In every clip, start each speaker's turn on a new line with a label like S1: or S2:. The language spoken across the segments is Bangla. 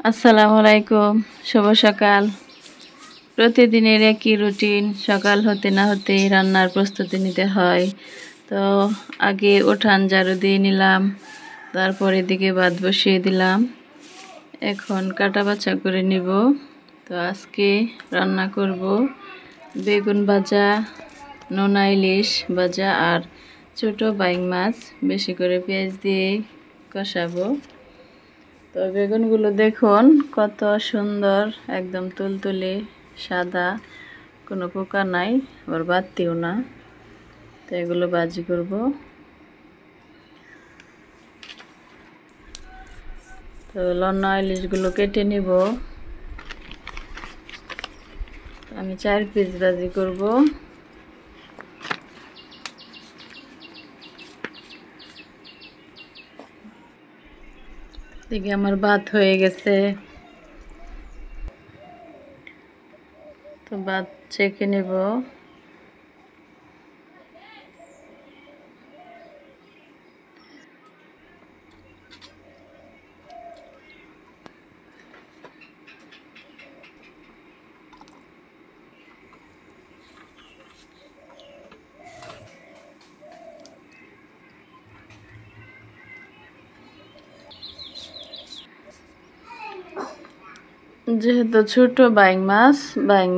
S1: আসসালামু আলাইকুম, শুভ সকাল। প্রতিদিনের একই রুটিন, সকাল হতে না হতেই রান্নার প্রস্তুতি নিতে হয়। তো আগে উঠান ঝাড়ু দিয়ে নিলাম, তারপর এদিকে ভাত বসিয়ে দিলাম। এখন কাটা বাছা করে নিব। তো আজকে রান্না করব বেগুন ভাজা, নোনা ইলিশ ভাজা আর ছোট বাইং মাছ বেশি করে পেঁয়াজ দিয়ে কষাবো। তো বেগুনগুলো দেখুন কত সুন্দর, একদম তুলতুলে সাদা, কোনো পোকা নাই, আবার বাড়তিও না। তো এগুলো ভাজি করব। তো লন্না ইলিশগুলো কেটে নিব। আমি 4 পিস ভাজি করব। দেখি আমার ভাত হয়ে গেছে। তো ভাত ছেঁকে নেব। যেহেতু ছোট বাইং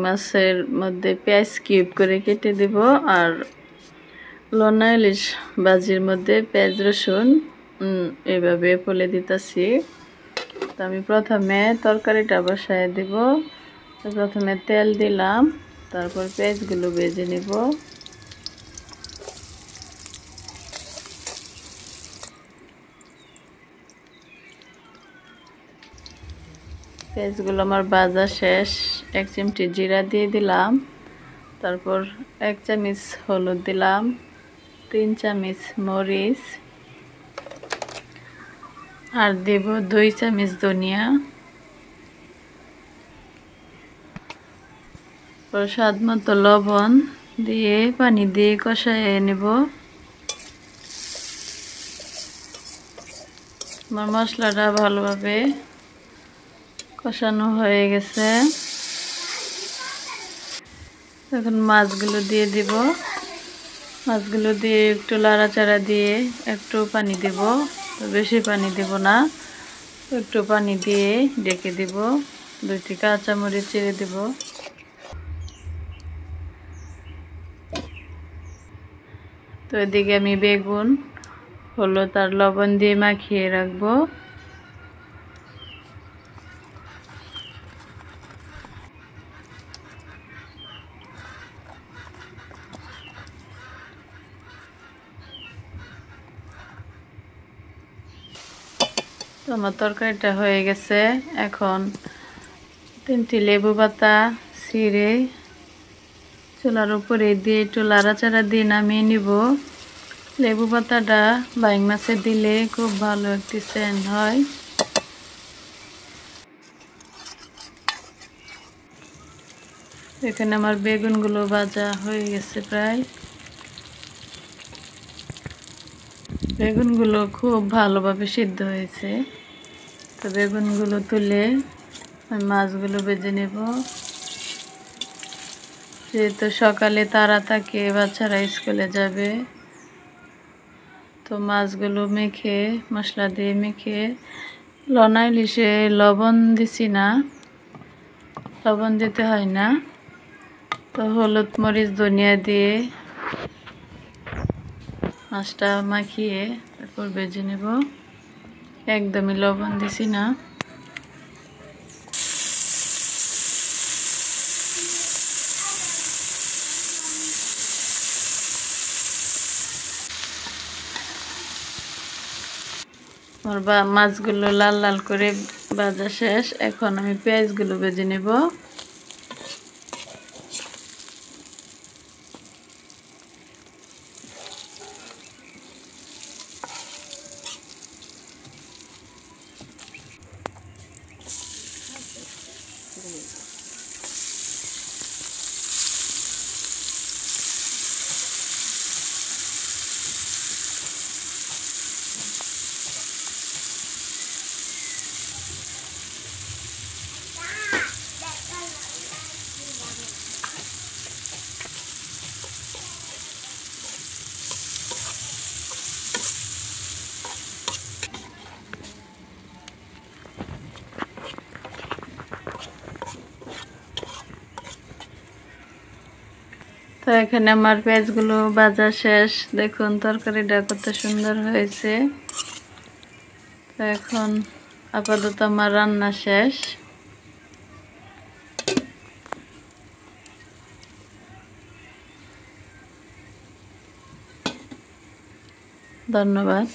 S1: মাছের মধ্যে পেঁয়াজ কিউব করে কেটে দেব, আর লন্না ইলিশ ভাজির মধ্যে পেঁয়াজ রসুন এভাবে ফেলে দিতেছি। তো আমি প্রথমে তরকারিটা বসায় দিব। তো প্রথমে তেল দিলাম, তারপর পেঁয়াজগুলো ভেজে নিব। পেঁয়াজগুলো আমার ভাজা শেষ। 1 চিমটি জিরা দিয়ে দিলাম, তারপর 1 চামচ হলুদ দিলাম, 3 চামচ মরিচ, আর দেব 2 চামচ ধনিয়া। স্বাদ মতো লবণ দিয়ে পানি দিয়ে কষায় নেব। আমার মশলাটা ভালোভাবে কষানো হয়ে গেছে। এখন মাছগুলো দিয়ে দিব। মাছগুলো দিয়ে একটু লাড়াচাড়া দিয়ে একটু পানি দেব। বেশি পানি দেব না, একটু পানি দিয়ে ঢেকে দেব। 2টি কাঁচামরিচ চিড়ে দেব। তো এদিকে আমি বেগুন, হলুদ আর লবণ দিয়ে মাখিয়ে রাখবো। তো আমার তরকারিটা হয়ে গেছে। এখন 3টি লেবু পাতা ছিঁড়ে চুলার উপরে দিয়ে একটু লাড়াচাড়া দিয়ে নামিয়ে নিব। লেবু পাতাটা বাইং মাছে দিলে খুব ভালো একটি সেন্ট হয়। এখানে আমার বেগুনগুলো ভাজা হয়ে গেছে প্রায়। বেগুনগুলো খুব ভালোভাবে সিদ্ধ হয়েছে। তো বেগুনগুলো তুলে আমি মাছগুলো ভেজে নেব। যেহেতু সকালে তারা থাকে, বাচ্চারা স্কুলে যাবে, তো মাছগুলো মেখে, মশলা দিয়ে মেখে, লন্না ইলিশে লবণ দিছি না, লবণ দিতে হয় না। তো হলুদ মরিচ ধনিয়া দিয়ে মাছটা মাখিয়ে তারপর ভেজে নেব। একদমই লবণ দিছি না। আমার মাছগুলো লাল লাল করে ভাজা শেষ। এখন আমি পেঁয়াজগুলো ভেজে নেব। তো এখানে আমার পেঁয়াজগুলো ভাজা শেষ। দেখুন তরকারিটা কত সুন্দর হয়েছে। তো এখন আপাতত আমার রান্না শেষ। ধন্যবাদ।